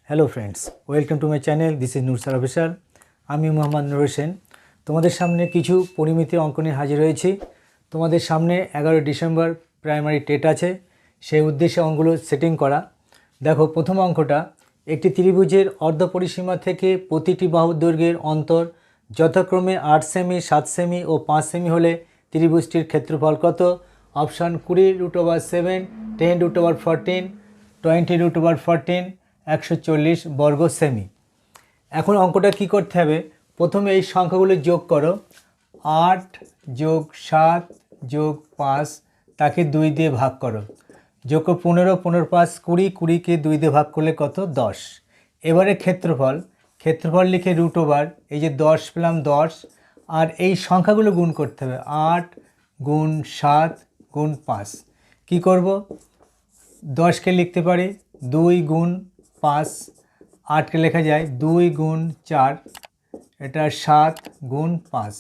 Hello friends, welcome to my channel. This is Nur sir officer. আমি মোহাম্মদ নুর হোসেন তোমাদের সামনে কিছু পরিমিতি অঙ্ক নিয়ে হাজির হয়েছি। তোমাদের সামনে 11 ডিসেম্বর প্রাইমারি টেট আছে, সেই উদ্দেশ্যে অঙ্কগুলো সেটিং করা। দেখো, প্রথম অঙ্কটা, একটি ত্রিভুজের অর্ধপরিসীমা থেকে প্রতিটি বাহুর দৈর্ঘ্যের অন্তর যথাক্রমে 8 সেমি, 7 সেমি ও 5 সেমি হলে ত্রিভুজটির ক্ষেত্রফল কত? অপশান 20√7, 10√14, 20√14, 140 বর্গ সেমি। এখন অঙ্কটা কি করতে হবে? প্রথমে এই সংখ্যাগুলো যোগ করো। 8 যোগ 7 যোগ 5, তাকে 2 দিয়ে ভাগ করো। যোগ 15, 15 5 20, 20কে 2 দিয়ে ভাগ করলে কত? 10। এবারে ক্ষেত্রফল লিখে √, এই যে 10 পেলাম 10, আর এই সংখ্যাগুলো গুণ করতে হবে। 8 গুণ 7 গুণ 5। কী করব? 10কে লিখতে পারি 2 গুণ 5, 8কে লেখা যায় 2 গুণ 4, এটা 7 গুণ 5।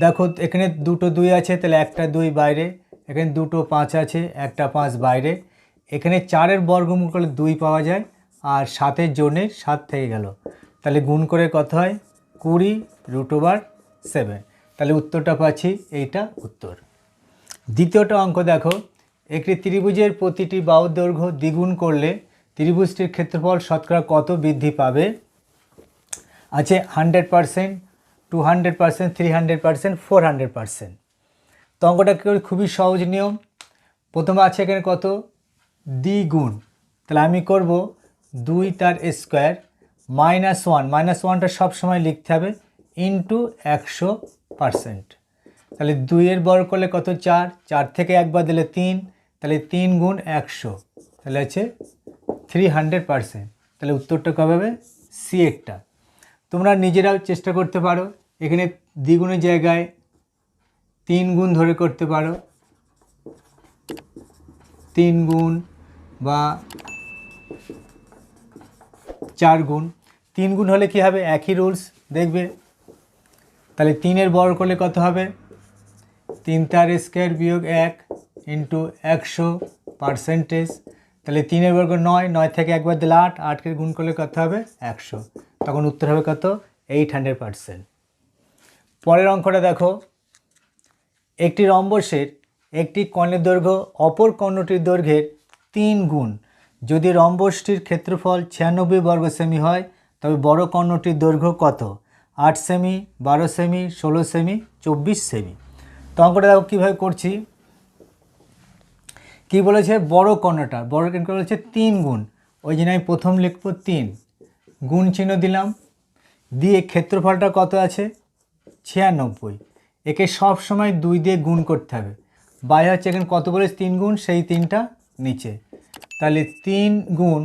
দেখো, এখানে দুটো 2 আছে, তাহলে একটা 2 বাইরে, এখানে দুটো 5 আছে, একটা 5 বাইরে। এখানে 4-এর বর্গমূল করলে 2 পাওয়া যায়, আর 7-এর জন্যে 7 থেকে গেল, তাহলে গুণ করে কত হয়? 20√7। তাহলে উত্তরটা পাচ্ছি, এইটা উত্তর। দ্বিতীয়টা অঙ্ক দেখো, একটি ত্রিভুজের প্রতিটি বাহুর দৈর্ঘ্য দ্বিগুণ করলে ত্রিভুজটির ক্ষেত্রফল শতকরা কত বৃদ্ধি পাবে? আছে 100%, 200%, 300%, 400%। তো অঙ্কটা খুবই সহজ নিয়ম। প্রথমে আছে এখানে কত? দ্বিগুণ, তাহলে আমি করব 2 তার স্কোয়ার -1, -1টা সবসময় লিখতে হবে, ইন্টু 100%। তাহলে 2-এর বর্গ করলে কত? 4, 4 থেকে একবার দিলে 3, তাহলে 3 গুণ 100, তাহলে আছে 300%। তাহলে উত্তরটা কবে হবে? সি একটা। তোমরা নিজেরাও চেষ্টা করতে পারো, এখানে দ্বিগুণের জায়গায় 3 গুণ ধরে করতে পারো, 3 গুণ বা 4 গুণ। 3 গুণ হলে কি হবে? একই রুলস দেখবে। তাহলে 3-এর বর্গ করলে কত হবে? 3 তার স্কোয়ার বিয়োগ 1 ইন্টু 100%। তাহলে 3-এর বর্গ 9, 9 থেকে একবার দিলে 8, 8কে গুণ করলে কত হবে? 100। তখন উত্তর হবে কত? 800%। পরের অঙ্কটা দেখো, একটি রম্বসের একটি কর্ণের দৈর্ঘ্য অপর কর্ণটির দৈর্ঘ্যের 3 গুণ যদি রম্বসটির ক্ষেত্রফল 96 বর্গ সেমি হয়, তবে বড় কর্ণটির দৈর্ঘ্য কত? 8 সেমি, 12 সেমি, 16 সেমি, 24 সেমি। তো অঙ্কটা দেখো কীভাবে করছি। কি বলেছে? বড় কর্ণটা বলেছে 3 গুণ, ওই জন্য আমি প্রথম লিখব 3, গুণ চিহ্ন দিলাম, দিয়ে ক্ষেত্রফলটা কত আছে? 96। একে সব সময় 2 দিয়ে গুণ করতে হবে। বাইরে হচ্ছে এখানে কত বলেছে? 3 গুণ, সেই 3টা নিচে। তাহলে 3 গুণ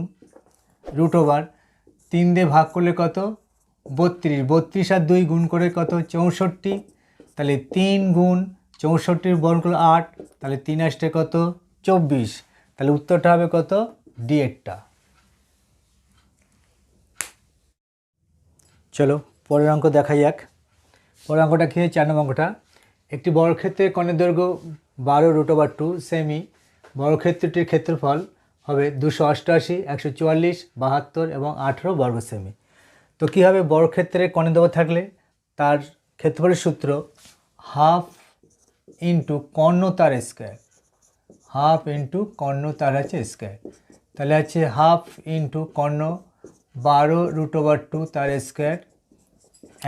√, 3 দিয়ে ভাগ করলে কত? 32, 32 আর 2 গুণ করে কত? 64। তাহলে 3 গুণ 64-র বর্গ 8, তাহলে 3 আসতে কত? 24। তাহলে উত্তরটা হবে কত? ডি একটা। চলো পরের অঙ্ক দেখা যাক। পরের অঙ্কটা কী? 4 নম্বর অঙ্কটা, একটি বর্গক্ষেত্রের কর্ণের দৈর্ঘ্য 12√2 সেমি, বর্গক্ষেত্রটির ক্ষেত্রফল হবে 288, 144, 72 এবং 18 বর্গ সেমি। তো কী হবে? বর্গক্ষেত্রের কর্ণের দৈর্ঘ্য থাকলে তার ক্ষেত্রফলের সূত্র হাফ ইন্টু কর্ণ তার স্কোয়ার, হাফ ইন্টু কর্ণ তার আছে স্কোয়ার। তাহলে আছে হাফ ইন্টু কর্ণ 12√2 তার স্কোয়ার,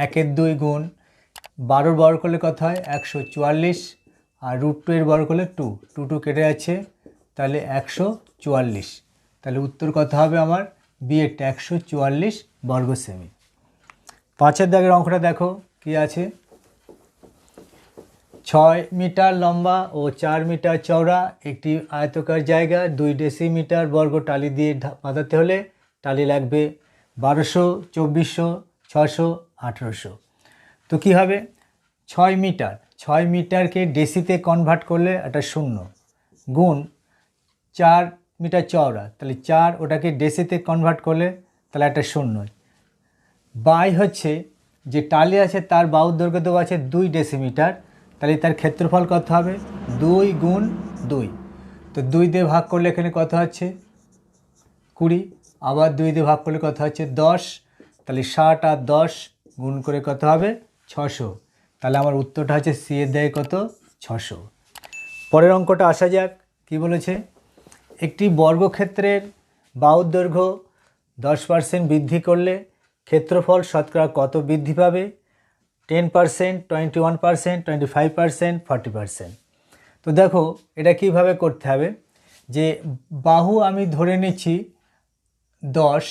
1-এর 2 গুণ, 12 বর্গ করলে কত হয়? 144, আর √2-এর বর্গ করলে 2, 2 কেটে যাচ্ছে, তাহলে 144। তাহলে উত্তর কত হবে আমার? বি একটা, 144 বর্গ সেমি। 5-এর দাগের অঙ্কটা দেখো কি আছে। 6 মিটার লম্বা ও 4 মিটার চওড়া একটি আয়তকার জায়গা 2 ডেসিমিটার বর্গ টালি দিয়ে বাঁধাতে হলে টালি লাগবে 1200, 2400, 600, 1800। তো কী হবে? 6 মিটার, 6 মিটারকে ডেসিতে কনভার্ট করলে একটা 0, গুণ 4 মিটার চওড়া, তাহলে 4, ওটাকে ডেসিতে কনভার্ট করলে তাহলে একটা 0, বাই হচ্ছে যে টালি আছে তার বাহুর দৈর্ঘ্য দেওয়া আছে 2 ডেসিমিটার, তাহলে তার ক্ষেত্রফল কত হবে? 2 গুণ 2। তো 2 দিয়ে ভাগ করলে এখানে কত হচ্ছে? 20, আবার 2 দিয়ে ভাগ করলে কত হচ্ছে 10, তাহলে 60 আর 10 গুণ করে কত হবে 600। তাহলে আমার উত্তরটা হচ্ছে সি এর দেয় কত 600। পরের অঙ্কটা আসা যাক। কি বলেছে, একটি বর্গক্ষেত্রের বাহুর দৈর্ঘ্য 10% বৃদ্ধি করলে ক্ষেত্রফল শতকরা কত বৃদ্ধি পাবে? 10%, 21%, 25%, 40%। তো দেখো এটা কিভাবে করতে হবে, যে বাহু আমি ধরে নিচ্ছি 10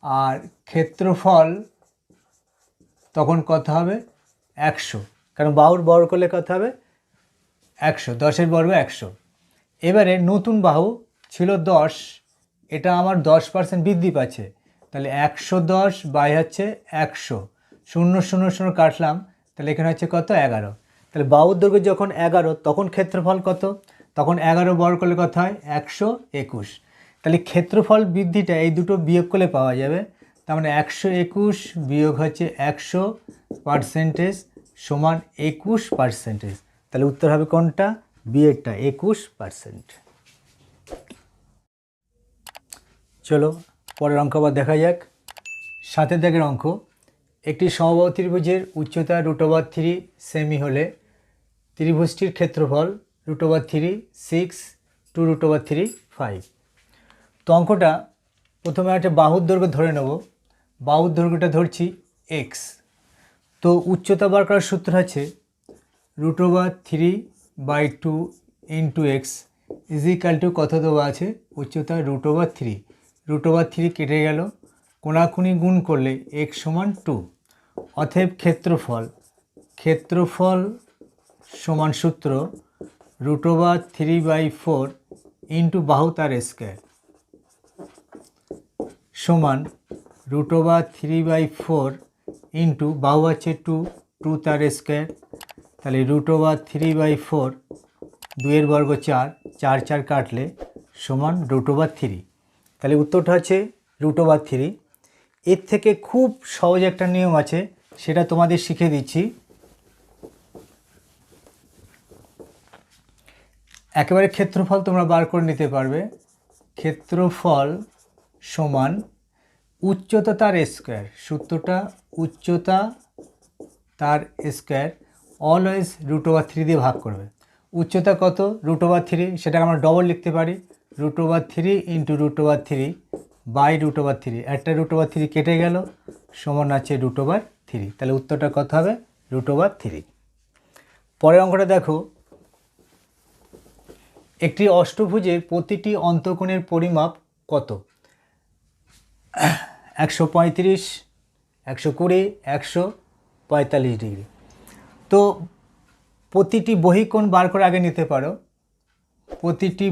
আর ক্ষেত্রফল তখন কত হবে 100, কারণ বাহুর বর্গ করলে কত হবে 100, 10-এর বর্গ 100। এবারে নতুন বাহু ছিল 10, এটা আমার 10% বৃদ্ধি পাচ্ছে, তাহলে 110 বাই হচ্ছে 100, 0 0 0 কাটলাম, তাহলে এখানে হচ্ছে কত 11। তাহলে বাহুর দৈর্ঘ্য যখন 11 তখন ক্ষেত্রফল কত? তখন 11 বর্গ করলে কত হয় 121। তাহলে ক্ষেত্রফল বৃদ্ধিটা এই দুটো বিয়োগ করলে পাওয়া যাবে। তার মানে 121 বিয়োগ হচ্ছে 100% সমান 21%। তাহলে উত্তর হবে কোনটা? বি এরটা, 21%। চলো পরের অঙ্ক আবার দেখা যাক। 7 দাগের অঙ্ক, একটি সমবাহু ত্রিভুজের উচ্চতা √3 সেমি হলে ত্রিভুজটির ক্ষেত্রফল √3 6 2 √3 5। তো অঙ্কটা প্রথমে একটা বাহুর দৈর্ঘ্য ধরে নেব। বাহুর দৈর্ঘ্যটা ধরছি x। তো উচ্চতা বার করার সূত্র আছে √3/2 ইন্টু এক্স ইজিক্যাল টু কত দেওয়া আছে? উচ্চতা √3, √3 কেটে গেল, কোণাকুণি গুণ করলে x সমান 2। অতএব ক্ষেত্রফল সমান সূত্র √3/4 ইন্টু বাহু তার স্কোয়ার সমান √3/4 ইন্টু বাহু আছে 2 তার স্কোয়ার, তাহলে √3/4, 2-এর বর্গ 4, 4 4 কাটলে সমান √3। তাহলে উত্তরটা হচ্ছে √3। এর থেকে খুব সহজ একটা নিয়ম আছে, সেটা তোমাদের শিখিয়ে দিচ্ছি। একেবারে ক্ষেত্রফল তোমরা বার করে নিতে পারবে। ক্ষেত্রফল সমান উচ্চতা তার স্কোয়ার, সূত্রটা উচ্চতা তার স্কোয়ার অলওয়েজ √3 দিয়ে ভাগ করবে। উচ্চতা কত? √3, সেটাকে আমরা ডবল লিখতে পারি, √3 ইন্টু √3 বাই √3, একটা √3 কেটে গেল, সমান আছে √3। তাহলে উত্তরটা কত হবে? √3। পরের অঙ্কটা দেখো, একটি অষ্টভুজের প্রতিটি অন্তঃকোণের পরিমাপ কত? 135, 120, 145 ডিগ্রি। তো প্রতিটি বহিকোণ বার করে আগে নিতে পারো। প্রতিটি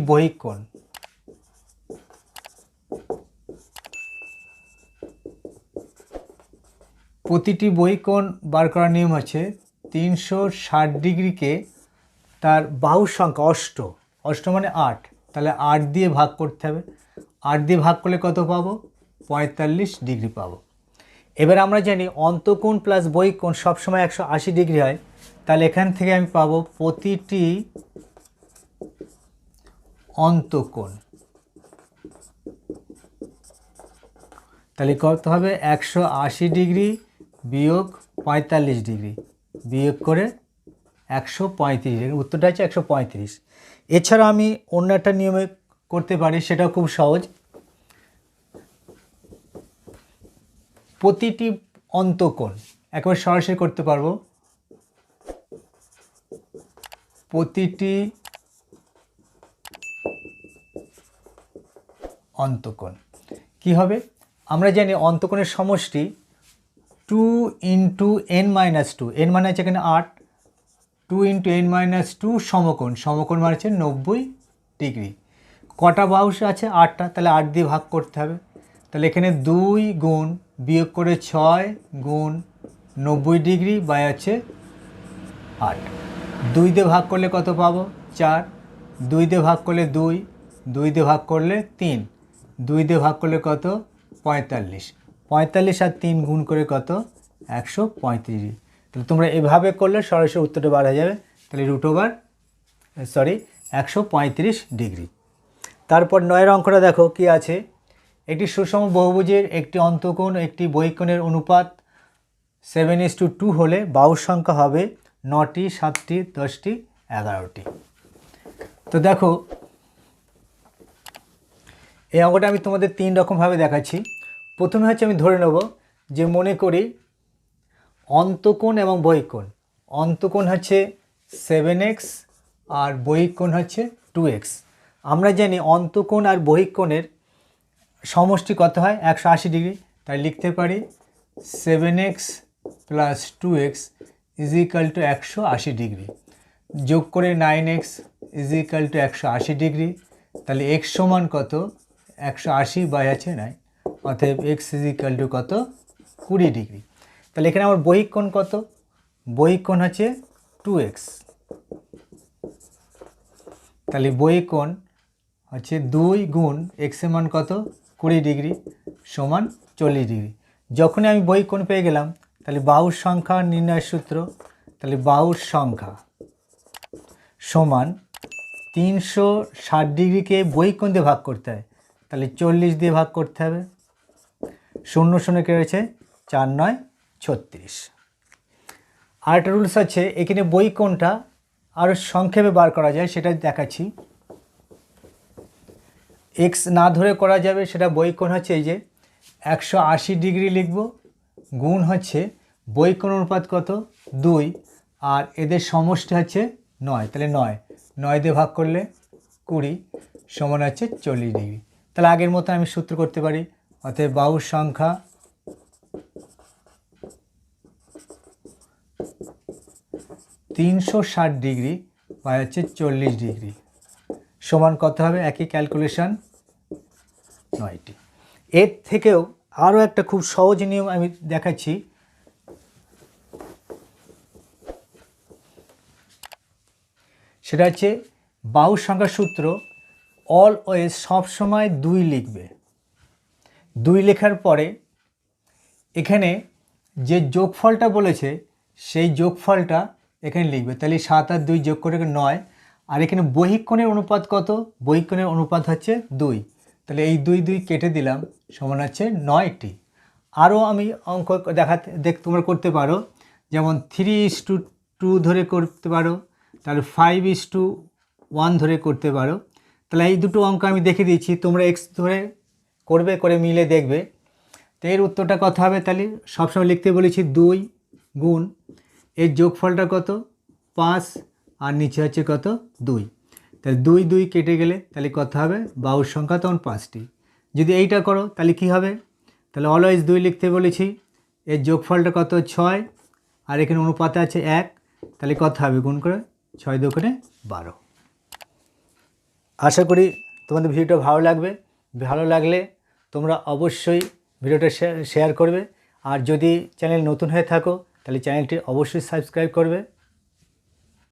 বহিকোণ বার করার নিয়ম আছে 360 ডিগ্রিকে তার বাহুর সংখ্যা অষ্ট মানে 8, তাহলে 8 দিয়ে ভাগ করতে হবে। 8 দিয়ে ভাগ করলে কত পাবো? 45 ডিগ্রি পাবো। এবার আমরা জানি অন্তঃকোণ প্লাস বহিকোণ সবসময় 180 ডিগ্রি হয়, তাহলে এখান থেকে আমি পাবো প্রতিটি অন্তঃকোণ, তাহলে কত হবে 180 ডিগ্রি বিয়োগ 45 ডিগ্রি বিয়োগ করে 135 ডিগ্রি, উত্তরটা হচ্ছে 135। এছাড়া আমি অন্য একটা নিয়মে করতে পারি, সেটাও খুব সহজ। প্রতিটি অন্তঃকোণ একবার সরাসরি করতে পারবো। প্রতিটি অন্তঃকোণ কি হবে? আমরা জানি অন্তঃকোণের সমষ্টি 2 ইন্টু n মাইনাস 2, n মানে আছে এখানে 8, 2 ইন্টু n মাইনাস 2 সমকোণ মানে হচ্ছে 90 ডিগ্রি। কটা বাহু আছে? 8টা, তাহলে 8 দিয়ে ভাগ করতে হবে। তাহলে এখানে 2 গুণ বিয়োগ করে 6 গুণ 90 ডিগ্রি বাই আছে 8। 2 দিয়ে ভাগ করলে কত পাবো? 4, 2 দিয়ে ভাগ করলে 2, 2 দিয়ে ভাগ করলে 3, 2 দিয়ে ভাগ করলে কত? 45, 45 আর 3 গুণ করে কত? 135। তাহলে তোমরা এভাবে করলে সরাসরি উত্তরটা বার হয়ে যাবে। তাহলে 135 ডিগ্রি। তারপর 9-এর অঙ্কটা দেখো কি আছে। একটি সুষম বহুভুজের একটি অন্তঃকোণ একটি বহিঃকোণের অনুপাত 7:2 হলে বাহুর সংখ্যা হবে 9টি, 7টি, 10টি, 11টি। তো দেখো এই অঙ্কটা আমি তোমাদের 3 রকমভাবে দেখাচ্ছি। প্রথমে হচ্ছে আমি ধরে নেব যে মনে করি অন্তঃকোণ এবং বহিঃকোণ। অন্তঃকোণ হচ্ছে 7x আর বহিঃকোণ হচ্ছে 2x। আমরা জানি অন্তঃকোণ আর বহিঃকোণের সমষ্টি কত হয়? 180 ডিগ্রি। তাই লিখতে পারি 7x plus 2x is equal to 180 degree, যোগ করে 9x is equal to 180 degree. তাহলে x সমান কত? 180 বাই আছে 9, অতএব x ইজ ইকাল টু কত? 20 ডিগ্রি। তাহলে এখানে আমার বহিঃকোণ কত? বহিঃকোণ হচ্ছে 2x। তাহলে বহিঃকোণ হচ্ছে 2 গুণ x এর মান কত? 20 ডিগ্রি সমান 40 ডিগ্রি। যখনই আমি বহিঃকোণ পেয়ে গেলাম তাহলে বাহুর সংখ্যা নির্ণয়ের সূত্র, তাহলে বাহুর সংখ্যা সমান 360 ডিগ্রিকে বহিঃকোণ দিয়ে ভাগ করতে হয়, তাহলে 40 দিয়ে ভাগ করতে হবে। 0 0 কে রয়েছে 4 9 36। আর একটা রুলস আছে, এখানে বহিঃকোণটা আরও সংক্ষেপে বার করা যায়, সেটা দেখাচ্ছি। এক্স না ধরে করা যাবে, সেটা বহিঃকোণ হচ্ছে এই যে 180 ডিগ্রি লিখব, গুণ হচ্ছে বহিঃকোণ অনুপাত কত? 2, আর এদের সমষ্টি হচ্ছে 9, তাহলে 9 দিয়ে ভাগ করলে 20 সমান হচ্ছে 40 ডিগ্রি। তাহলে আগের মতো আমি সূত্র করতে পারি, অতএব বাহুর সংখ্যা (360 ডিগ্রি বাই হচ্ছে 40 ডিগ্রি সমান কত হবে? একই ক্যালকুলেশন 9টি। এর থেকেও আরও একটা খুব সহজ নিয়ম আমি দেখাচ্ছি। সেটা হচ্ছে বাহুর সংখ্যার সূত্র অলওয়েজ সবসময় 2 লিখবে। 2 লেখার পরে এখানে যে যোগফলটা বলেছে সেই যোগফলটা এখানে লিখবে। তাহলে 7 আর 2 যোগ করে 9, আর এখানে বহিঃকোণের অনুপাত কত? বহিঃকোণের অনুপাত হচ্ছে 2, তাহলে এই 2 2 কেটে দিলাম সমান হচ্ছে 9টি। আরও আমি অঙ্ক তোমরা করতে পারো, যেমন 3:2 ধরে করতে পারো, তাহলে 5:1 ধরে করতে পারো। তাহলে এই দুটো অঙ্ক আমি দেখে দিয়েছি, তোমরা x ধরে করবে, করে মিলে দেখবে। তো এর উত্তরটা কত হবে? তাহলে সবসময় লিখতে বলেছি 2 গুণ এর যোগফলটা কত? 5, আর নিচে হচ্ছে কত? 2। তাহলে 2 2 কেটে গেলে তাহলে কত হবে? বাহুর সংখ্যা তখন 5টি। যদি এইটা করো তাহলে কি হবে? তাহলে অলওয়েজ 2 লিখতে বলেছি, এর যোগফলটা কত? 6, আর এখানে অনুপাতে আছে 1, তাহলে কত হবে? গুণ করে 6 2 12। আশা করি তোমাদের ভিডিওটা ভালো লাগবে। ভালো লাগলে তোমরা অবশ্যই ভিডিওটা শেয়ার করবে, আর যদি চ্যানেল নতুন হয়ে থাকো তাহলে চ্যানেলটি অবশ্যই সাবস্ক্রাইব করবে।